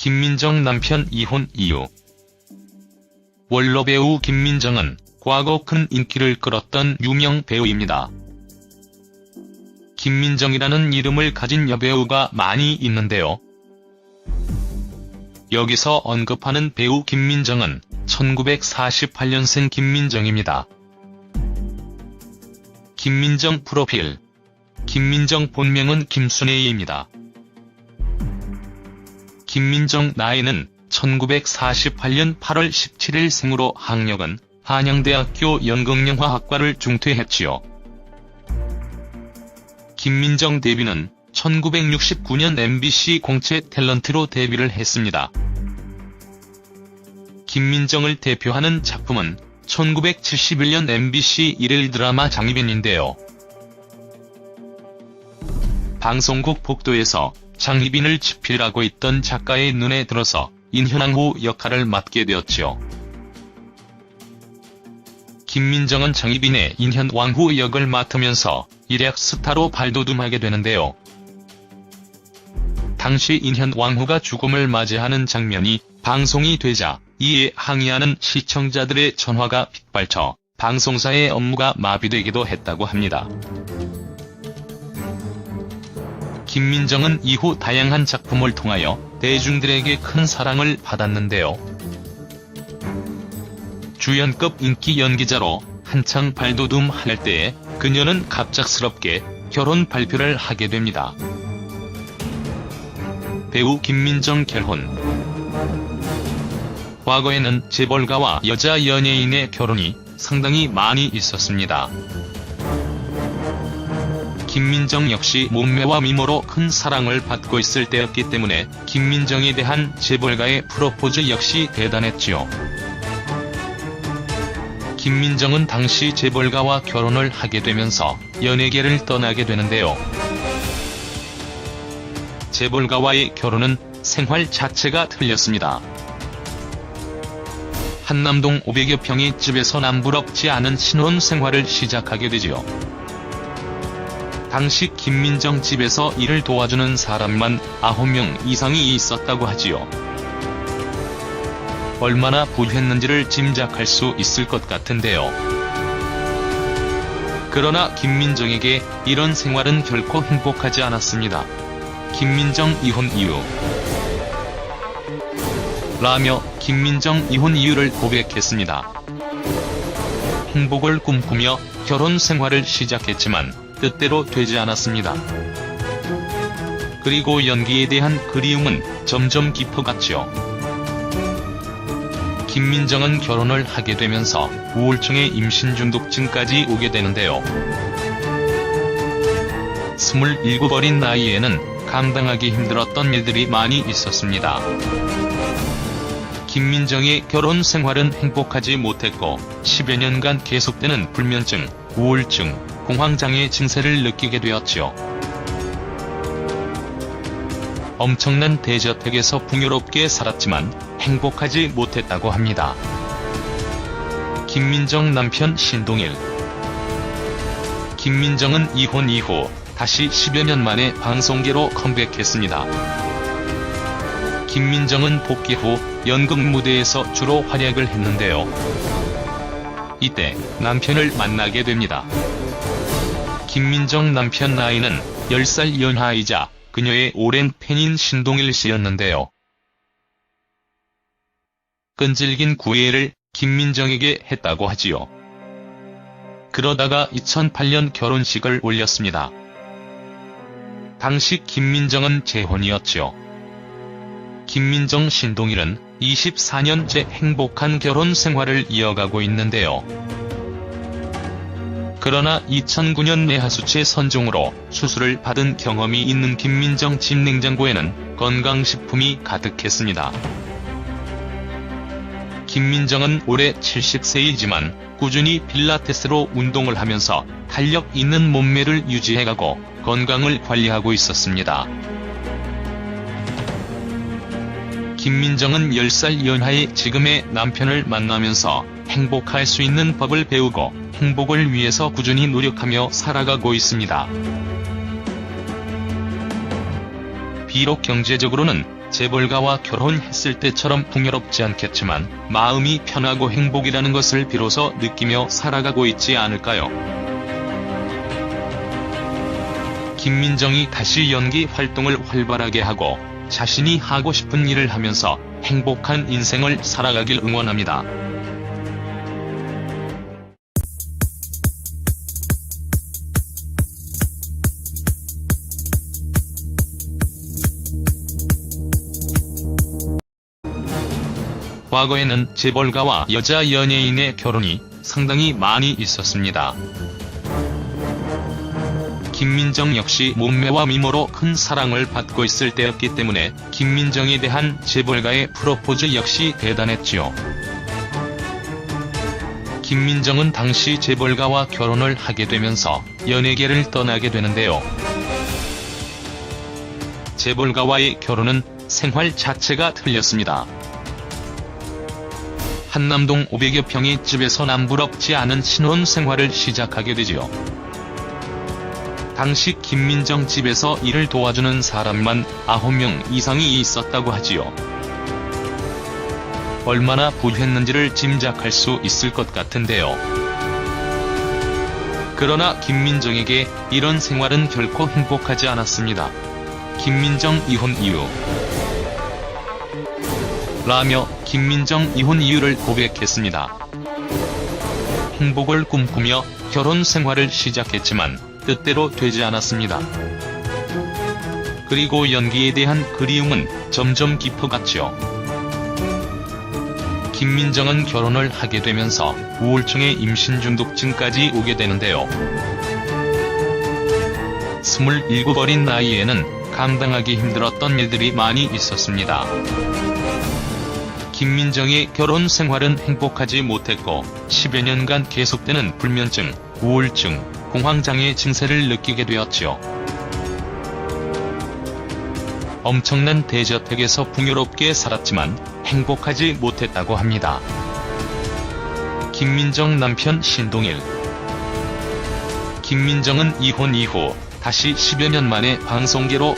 김민정 남편 이혼 이유. 원로 배우 김민정은 과거 큰 인기를 끌었던 유명 배우입니다. 김민정이라는 이름을 가진 여배우가 많이 있는데요. 여기서 언급하는 배우 김민정은 1948년생 김민정입니다. 김민정 프로필. 김민정 본명은 김순애입니다. 김민정 나이는 1948년 8월 17일 생으로 학력은 한양대학교 연극영화학과를 중퇴했지요. 김민정 데뷔는 1969년 MBC 공채 탤런트로 데뷔를 했습니다. 김민정을 대표하는 작품은 1971년 MBC 일일 드라마 장희빈인데요. 방송국 복도에서 장희빈을 집필하고 있던 작가의 눈에 들어서 인현왕후 역할을 맡게 되었지요. 김민정은 장희빈의 인현왕후 역을 맡으면서 일약 스타로 발돋움하게 되는데요. 당시 인현왕후가 죽음을 맞이하는 장면이 방송이 되자 이에 항의하는 시청자들의 전화가 빗발쳐 방송사의 업무가 마비되기도 했다고 합니다. 김민정은 이후 다양한 작품을 통하여 대중들에게 큰 사랑을 받았는데요. 주연급 인기 연기자로 한창 발돋움할 때에 그녀는 갑작스럽게 결혼 발표를 하게 됩니다. 배우 김민정 결혼. 과거에는 재벌가와 여자 연예인의 결혼이 상당히 많이 있었습니다. 김민정 역시 몸매와 미모로 큰 사랑을 받고 있을 때였기 때문에 김민정에 대한 재벌가의 프로포즈 역시 대단했지요. 김민정은 당시 재벌가와 결혼을 하게 되면서 연예계를 떠나게 되는데요. 재벌가와의 결혼은 생활 자체가 틀렸습니다. 한남동 500여 평의 집에서 남부럽지 않은 신혼 생활을 시작하게 되지요. 당시 김민정 집에서 일을 도와주는 사람만 9명 이상이 있었다고 하지요. 얼마나 부유했는지를 짐작할 수 있을 것 같은데요. 그러나 김민정에게 이런 생활은 결코 행복하지 않았습니다. 김민정 이혼 이유. 라며 김민정 이혼 이유를 고백했습니다. 행복을 꿈꾸며 결혼 생활을 시작했지만 뜻대로 되지 않았습니다. 그리고 연기에 대한 그리움은 점점 깊어갔죠. 김민정은 결혼을 하게 되면서 우울증에 임신 중독증까지 오게 되는데요. 27 어린 나이에는 감당하기 힘들었던 일들이 많이 있었습니다. 김민정의 결혼 생활은 행복하지 못했고 10여 년간 계속되는 불면증, 우울증, 공황장애 증세를 느끼게 되었지요. 엄청난 대저택에서 풍요롭게 살았지만 행복하지 못했다고 합니다. 김민정 남편 신동일. 김민정은 이혼 이후 다시 10여 년 만에 방송계로 컴백했습니다. 김민정은 복귀 후 연극 무대에서 주로 활약을 했는데요. 이때 남편을 만나게 됩니다. 김민정 남편 나이는 10살 연하이자 그녀의 오랜 팬인 신동일 씨였는데요. 끈질긴 구애를 김민정에게 했다고 하지요. 그러다가 2008년 결혼식을 올렸습니다. 당시 김민정은 재혼이었지요. 김민정 신동일은 24년째 행복한 결혼 생활을 이어가고 있는데요. 그러나 2009년 뇌하수체 선종으로 수술을 받은 경험이 있는 김민정 집 냉장고에는 건강식품이 가득했습니다. 김민정은 올해 70세이지만 꾸준히 필라테스로 운동을 하면서 탄력 있는 몸매를 유지해가고 건강을 관리하고 있었습니다. 김민정은 10살 연하의 지금의 남편을 만나면서 행복할 수 있는 법을 배우고 행복을 위해서 꾸준히 노력하며 살아가고 있습니다. 비록 경제적으로는 재벌가와 결혼했을 때처럼 풍요롭지 않겠지만 마음이 편하고 행복이라는 것을 비로소 느끼며 살아가고 있지 않을까요? 김민정이 다시 연기 활동을 활발하게 하고 자신이 하고 싶은 일을 하면서 행복한 인생을 살아가길 응원합니다. 과거에는 재벌가와 여자 연예인의 결혼이 상당히 많이 있었습니다. 김민정 역시 몸매와 미모로 큰 사랑을 받고 있을 때였기 때문에 김민정에 대한 재벌가의 프로포즈 역시 대단했지요. 김민정은 당시 재벌가와 결혼을 하게 되면서 연예계를 떠나게 되는데요. 재벌가와의 결혼은 생활 자체가 틀렸습니다. 한남동 500여 평의 집에서 남부럽지 않은 신혼 생활을 시작하게 되지요. 당시 김민정 집에서 일을 도와주는 사람만 9명 이상이 있었다고 하지요. 얼마나 부유했는지를 짐작할 수 있을 것 같은데요. 그러나 김민정에게 이런 생활은 결코 행복하지 않았습니다. 김민정 이혼 이유 라며 김민정 이혼 이유를 고백했습니다. 행복을 꿈꾸며 결혼 생활을 시작했지만 뜻대로 되지 않았습니다. 그리고 연기에 대한 그리움은 점점 깊어갔죠. 김민정은 결혼을 하게 되면서 우울증에 임신 중독증까지 오게 되는데요. 27 어린 나이에는 감당하기 힘들었던 일들이 많이 있었습니다. 김민정의 결혼 생활은 행복하지 못했고 10여 년간 계속되는 불면증, 우울증, 공황장애 증세를 느끼게 되었지요. 엄청난 대저택에서 풍요롭게 살았지만 행복하지 못했다고 합니다. 김민정 남편 신동일. 김민정은 이혼 이후 다시 10여 년 만에 방송계로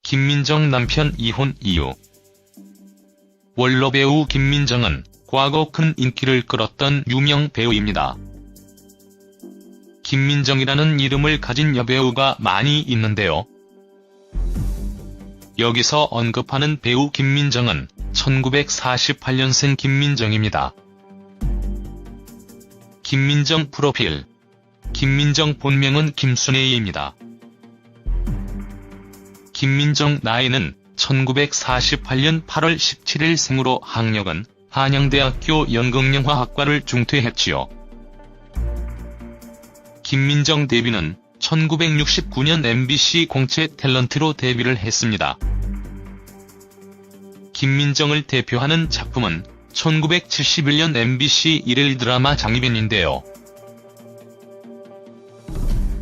김민정 남편 이혼 이유. 원로 배우 김민정은 과거 큰 인기를 끌었던 유명 배우입니다. 김민정이라는 이름을 가진 여배우가 많이 있는데요. 여기서 언급하는 배우 김민정은 1948년생 김민정입니다. 김민정 프로필. 김민정 본명은 김순애입니다. 김민정 나이는 1948년 8월 17일 생으로 학력은 한양대학교 연극영화학과를 중퇴했지요. 김민정 데뷔는 1969년 MBC 공채 탤런트로 데뷔를 했습니다. 김민정을 대표하는 작품은 1971년 MBC 일일 드라마 장희빈인데요.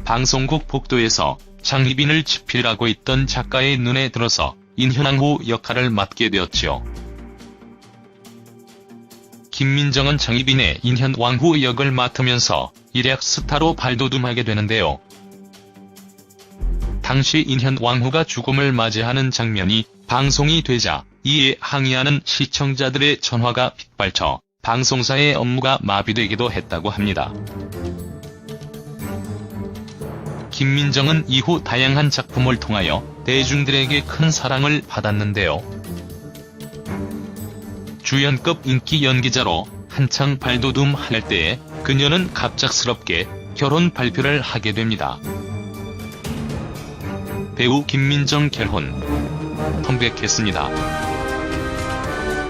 방송국 복도에서 장희빈을 집필하고 있던 작가의 눈에 들어서 인현왕후 역할을 맡게 되었지요. 김민정은 장희빈의 인현왕후 역을 맡으면서 일약 스타로 발돋움하게 되는데요. 당시 인현왕후가 죽음을 맞이하는 장면이 방송이 되자 이에 항의하는 시청자들의 전화가 빗발쳐 방송사의 업무가 마비되기도 했다고 합니다. 김민정은 이후 다양한 작품을 통하여 대중들에게 큰 사랑을 받았는데요. 주연급 인기 연기자로 한창 발돋움할 때에 그녀는 갑작스럽게 결혼 발표를 하게 됩니다. 배우 김민정 결혼 컴백했습니다.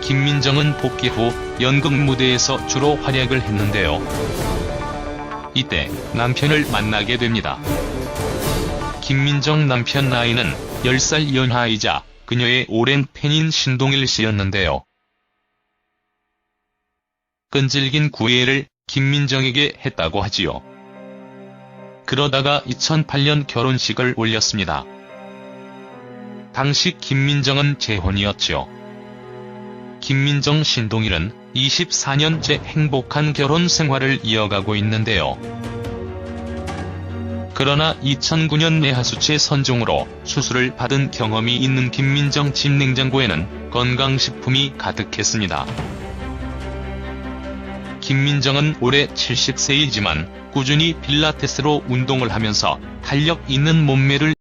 김민정은 복귀 후 연극 무대에서 주로 활약을 했는데요. 이때 남편을 만나게 됩니다. 김민정 남편 나이는 10살 연하이자 그녀의 오랜 팬인 신동일 씨였는데요. 끈질긴 구애를 김민정에게 했다고 하지요. 그러다가 2008년 결혼식을 올렸습니다. 당시 김민정은 재혼이었죠. 김민정 신동일은 24년째 행복한 결혼 생활을 이어가고 있는데요. 그러나 2009년 뇌하수체 선종으로 수술을 받은 경험이 있는 김민정 집 냉장고에는 건강식품이 가득했습니다. 김민정은 올해 70세이지만 꾸준히 필라테스로 운동을 하면서 탄력 있는 몸매를